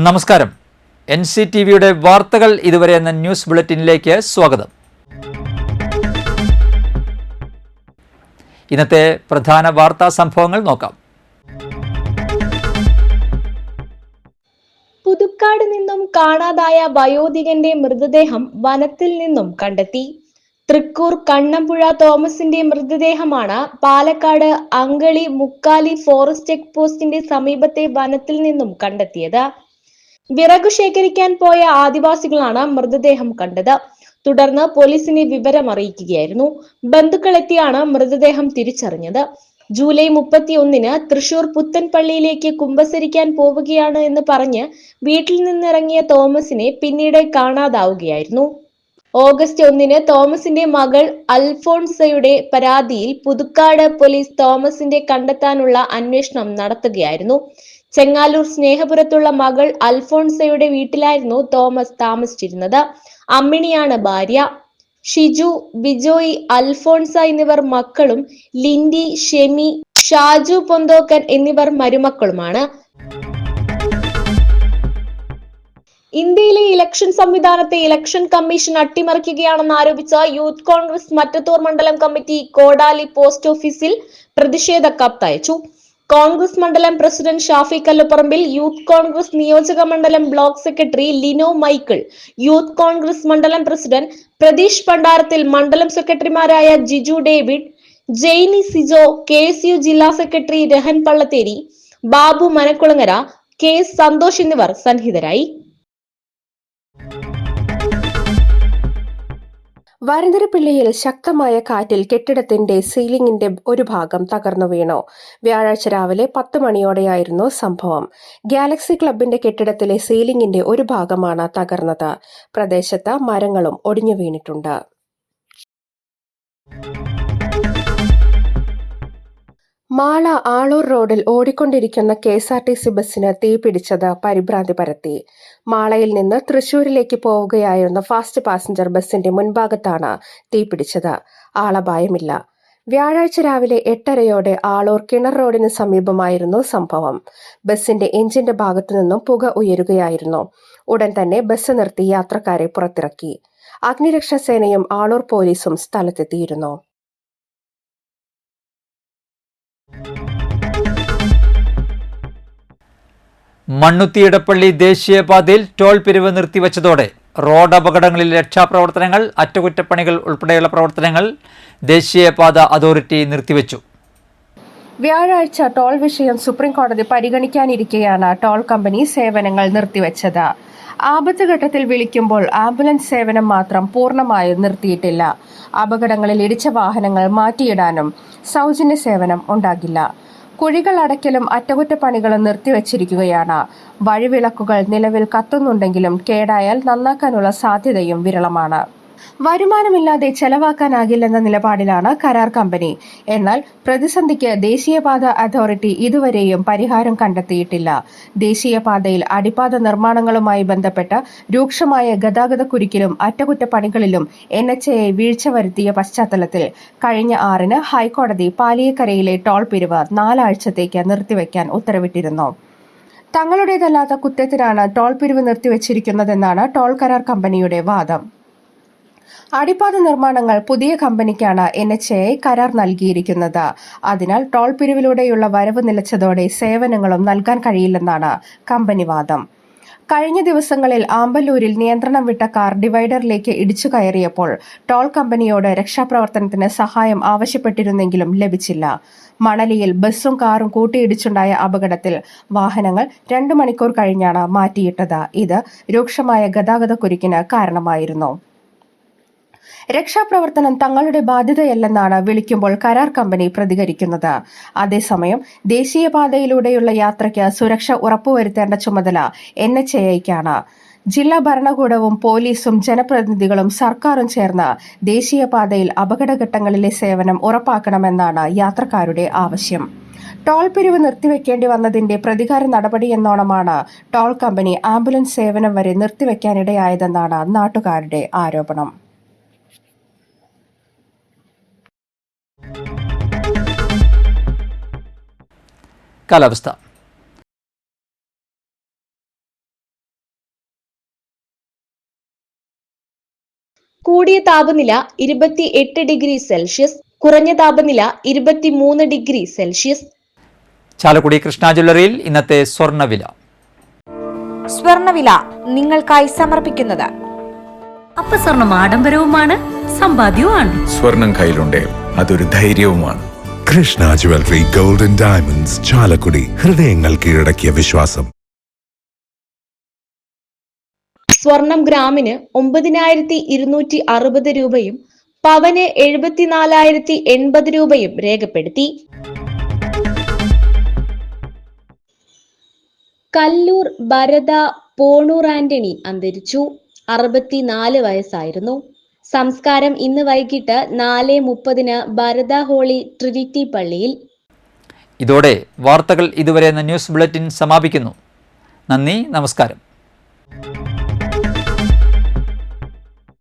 നമസ്കാരം. NCTVയുടെ വാർത്തകൾ ഇതുവരെ എന്ന ന്യൂസ് ബുള്ളറ്റിനിലേക്ക് സ്വാഗതം. ഇന്നത്തെ പ്രധാന വാർത്താ സംഭവങ്ങൾ നോക്കാം. പുതുക്കാട് നിന്നും കാണാതായ വയോധികന്റെ മൃതദേഹം വനത്തിൽ നിന്നും കണ്ടെത്തി. തൃക്കൂർ കണ്ണമ്പുഴ തോമസിന്റെ മൃതദേഹമാണ് പാലക്കാട് അങ്കളി മുക്കാലി ഫോറസ്റ്റ് ചെക്ക് പോസ്റ്റിന്റെ സമീപത്തെ വനത്തിൽ നിന്നും കണ്ടെത്തിയത്. വിറകു ശേഖരിക്കാൻ പോയ ആദിവാസികളാണ് മൃതദേഹം കണ്ടത്. തുടർന്ന് പോലീസിനെ വിവരം അറിയിക്കുകയായിരുന്നു. ബന്ധുക്കൾ എത്തിയാണ് മൃതദേഹം തിരിച്ചറിഞ്ഞത്. ജൂലൈ 31 തൃശൂർ പുത്തൻപള്ളിയിലേക്ക് കുമ്പസരിക്കാൻ പോവുകയാണ് എന്ന് പറഞ്ഞ് വീട്ടിൽ നിന്നിറങ്ങിയ തോമസിനെ പിന്നീട് കാണാതാവുകയായിരുന്നു. ഓഗസ്റ്റ് 1 തോമസിന്റെ മകൾ അൽഫോൺസയുടെ പരാതിയിൽ പുതുക്കാട് പോലീസ് തോമസിന്റെ കണ്ടെത്താനുള്ള അന്വേഷണം നടത്തുകയായിരുന്നു. ചെങ്ങാലൂർ സ്നേഹപുരത്തുള്ള മകൾ അൽഫോൺസയുടെ വീട്ടിലായിരുന്നു തോമസ് താമസിച്ചിരുന്നത്. അമ്മിണിയാണ് ഭാര്യ. ഷിജു, ബിജോയ്, അൽഫോൺസ എന്നിവർ മക്കളും ലിൻഡി, ഷെമി, ഷാജു പൊന്തോക്കൻ എന്നിവർ മരുമക്കളുമാണ്. ഇന്ത്യയിലെ ഇലക്ഷൻ സംവിധാനത്തെ ഇലക്ഷൻ കമ്മീഷൻ അട്ടിമറിക്കുകയാണെന്ന് ആരോപിച്ച യൂത്ത് കോൺഗ്രസ് മറ്റത്തൂർ മണ്ഡലം കമ്മിറ്റി കോടാലി പോസ്റ്റ് ഓഫീസിൽ പ്രതിഷേധ കത്തയച്ചു. കോൺഗ്രസ് മണ്ഡലം പ്രസിഡന്റ് ഷാഫി കല്ലുപറമ്പിൽ, യൂത്ത് കോൺഗ്രസ് നിയോജക മണ്ഡലം block secretary Lino Michael, youth Congress മണ്ഡലം പ്രസിഡന്റ് പ്രതീഷ് പണ്ടാരത്തിൽ, മണ്ഡലം സെക്രട്ടറിമാരായ ജിജു ഡേവിഡ്, ജെയ്നി സിജോ, KSU ജില്ലാ സെക്രട്ടറി രഹൻ പള്ളത്തേരി, ബാബു മനക്കുളങ്ങര, K സന്തോഷ് എന്നിവർ സന്നിഹിതരായി. വരന്തരപ്പിള്ളിയിൽ ശക്തമായ കാറ്റിൽ കെട്ടിടത്തിന്റെ സീലിംഗിന്റെ ഒരു ഭാഗം തകർന്നു വീണു. വ്യാഴാഴ്ച രാവിലെ 10 മണിയോടെയായിരുന്നു സംഭവം. ഗാലക്സി ക്ലബിന്റെ കെട്ടിടത്തിലെ സീലിംഗിന്റെ ഒരു ഭാഗമാണ് തകർന്നത്. പ്രദേശത്ത് മരങ്ങളും ഒടിഞ്ഞു വീണിട്ടുണ്ട്. മാള ആളൂർ റോഡിൽ ഓടിക്കൊണ്ടിരിക്കുന്ന KSRTC ബസ്സിന് തീപിടിച്ചത് പരിഭ്രാന്തി പരത്തി. മാളയിൽ നിന്ന് തൃശൂരിലേക്ക് പോവുകയായിരുന്ന ഫാസ്റ്റ് പാസഞ്ചർ ബസിന്റെ മുൻഭാഗത്താണ് തീപിടിച്ചത്. ആളപായമില്ല. വ്യാഴാഴ്ച രാവിലെ 8:30 ആളൂർ കിണർ റോഡിന് സമീപമായിരുന്നു സംഭവം. ബസിന്റെ എഞ്ചിന്റെ ഭാഗത്തു നിന്നും പുക ഉയരുകയായിരുന്നു. ഉടൻ തന്നെ ബസ് നിർത്തി യാത്രക്കാരെ പുറത്തിറക്കി. അഗ്നിരക്ഷാസേനയും ആളൂർ പോലീസും സ്ഥലത്തെത്തിയിരുന്നു. മണ്ണുത്തി ഇടപ്പള്ളി ദേശീയപാതയിൽ ടോൾ പിരിവ് നിർത്തിവച്ചതോടെ റോഡ് അപകടങ്ങളിൽ രക്ഷാപ്രവർത്തനങ്ങൾ, അറ്റകുറ്റപ്പണികൾ ഉൾപ്പെടെയുള്ള പ്രവർത്തനങ്ങൾ ദേശീയപാത അതോറിറ്റി നിർത്തിവച്ചു. വ്യാഴാഴ്ച ടോൾ വിഷയം സുപ്രീം കോടതി പരിഗണിക്കാനിരിക്കെയാണ് ടോൾ കമ്പനി സേവനങ്ങൾ നിർത്തിവച്ചത്. ആപത്ത് ഘട്ടത്തിൽ വിളിക്കുമ്പോൾ ആംബുലൻസ് സേവനം മാത്രം പൂർണ്ണമായും നിർത്തിയിട്ടില്ല. അപകടങ്ങളിൽ ഇടിച്ച വാഹനങ്ങൾ മാറ്റിയിടാനും സൗജന്യ സേവനം ഉണ്ടാകില്ല. കുഴികൾ അടയ്ക്കലും അറ്റകുറ്റപ്പണികളും നിർത്തിവച്ചിരിക്കുകയാണ്. വഴിവിളക്കുകൾ നിലവിൽ കത്തുന്നുണ്ടെങ്കിലും കേടായാൽ നന്നാക്കാനുള്ള സാധ്യതയും വിരളമാണ്. വരുമാനമില്ലാതെ ചെലവാക്കാനാകില്ലെന്ന നിലപാടിലാണ് കരാർ കമ്പനി. എന്നാൽ പ്രതിസന്ധിക്ക് ദേശീയപാത അതോറിറ്റി ഇതുവരെയും പരിഹാരം കണ്ടെത്തിയിട്ടില്ല. ദേശീയപാതയിൽ അടിപ്പാത നിർമ്മാണങ്ങളുമായി ബന്ധപ്പെട്ട് രൂക്ഷമായ ഗതാഗതക്കുരുക്കിലും അറ്റകുറ്റപ്പണികളിലും NHAI വീഴ്ച വരുത്തിയ പശ്ചാത്തലത്തിൽ കഴിഞ്ഞ 6 ഹൈക്കോടതി പാലിയേക്കരയിലെ ടോൾ പിരിവ് 4 ആഴ്ചത്തേക്ക് നിർത്തിവെക്കാൻ ഉത്തരവിട്ടിരുന്നു. തങ്ങളുടേതല്ലാത്ത കുറ്റത്തിനാണ് ടോൾ പിരിവ് നിർത്തിവച്ചിരിക്കുന്നതെന്നാണ് ടോൾ കരാർ കമ്പനിയുടെ വാദം. അടിപ്പാത നിർമ്മാണങ്ങൾ പുതിയ കമ്പനിക്കാണ് NHAI കരാർ നൽകിയിരിക്കുന്നത്. അതിനാൽ ടോൾ പിരിവിലൂടെയുള്ള വരവ് നിലച്ചതോടെ സേവനങ്ങളും നൽകാൻ കഴിയില്ലെന്നാണ് കമ്പനി വാദം. കഴിഞ്ഞ ദിവസങ്ങളിൽ ആമ്പല്ലൂരിൽ നിയന്ത്രണം വിട്ട കാർ ഡിവൈഡറിലേക്ക് ഇടിച്ചു കയറിയപ്പോൾ ടോൾ കമ്പനിയോട് രക്ഷാപ്രവർത്തനത്തിന് സഹായം ആവശ്യപ്പെട്ടിരുന്നെങ്കിലും ലഭിച്ചില്ല. മണലിയിൽ ബസ്സും കാറും കൂട്ടിയിടിച്ചുണ്ടായ അപകടത്തിൽ വാഹനങ്ങൾ 2 മണിക്കൂർ കഴിഞ്ഞാണ് മാറ്റിയിട്ടത്. ഇത് രൂക്ഷമായ ഗതാഗതക്കുരുക്കിന് കാരണമായിരുന്നു. രക്ഷാപ്രവർത്തനം തങ്ങളുടെ ബാധ്യതയല്ലെന്നാണ് വിളിക്കുമ്പോൾ കരാർ കമ്പനി പ്രതികരിക്കുന്നത്. അതേസമയം ദേശീയപാതയിലൂടെയുള്ള യാത്രയ്ക്ക് സുരക്ഷ ഉറപ്പുവരുത്തേണ്ട ചുമതല NHAIക്കാണ്. ജില്ലാ ഭരണകൂടവും പോലീസും ജനപ്രതിനിധികളും സർക്കാരും ചേർന്ന് ദേശീയപാതയിൽ അപകടഘട്ടങ്ങളിലെ സേവനം ഉറപ്പാക്കണമെന്നാണ് യാത്രക്കാരുടെ ആവശ്യം. ടോൾ പിരിവ് നിർത്തിവെക്കേണ്ടി വന്നതിന്റെ പ്രതികാര നടപടിയെന്നോണമാണ് ടോൾ കമ്പനി ആംബുലൻസ് സേവനം വരെ നിർത്തിവെക്കാനിടയായതെന്നാണ് നാട്ടുകാരുടെ ആരോപണം. കാലാവസ്ഥ. കൂടിയ താപനില 28 ഡിഗ്രി സെൽഷ്യസ്, കുറഞ്ഞ താപനില 23 ഡിഗ്രി സെൽഷ്യസ്. ചാലക്കുടി കൃഷ്ണ ജ്വല്ലറിയിൽ ഇന്നത്തെ സ്വർണ്ണവില. സ്വർണ്ണവില നിങ്ങൾക്കായി സമർപ്പിക്കുന്നത് അപ്പസ്വർണം ആഡംബരവുമാണ്, സമ്പാദ്യവുമാണ്. സ്വർണം കയ്യിലുണ്ടേ അതൊരു ധൈര്യവുമാണ്. Krishna jewellery golden diamonds, Chalakudy. ഹൃദയങ്ങൾ കീഴടക്കിയ വിശ്വാസം. സ്വർണം ഗ്രാമിന് 9,260 രൂപയും പവന് 74,080 രൂപയും രേഖപ്പെടുത്തി. കല്ലൂർ ഭരത പോണൂർ ആന്റണി അന്തരിച്ചു. 64 വയസ്സായിരുന്നു. സംസ്കാരം ഇന്ന് വൈകിട്ട് 4:30 ഭരത ഹോളി ട്രിനിറ്റി പള്ളിയിൽ. ഇതോടെ വാർത്തകൾ ഇതുവരെ എന്ന ന്യൂസ് ബുള്ളറ്റിൻ സമാപിക്കുന്നു. നന്ദി, നമസ്കാരം.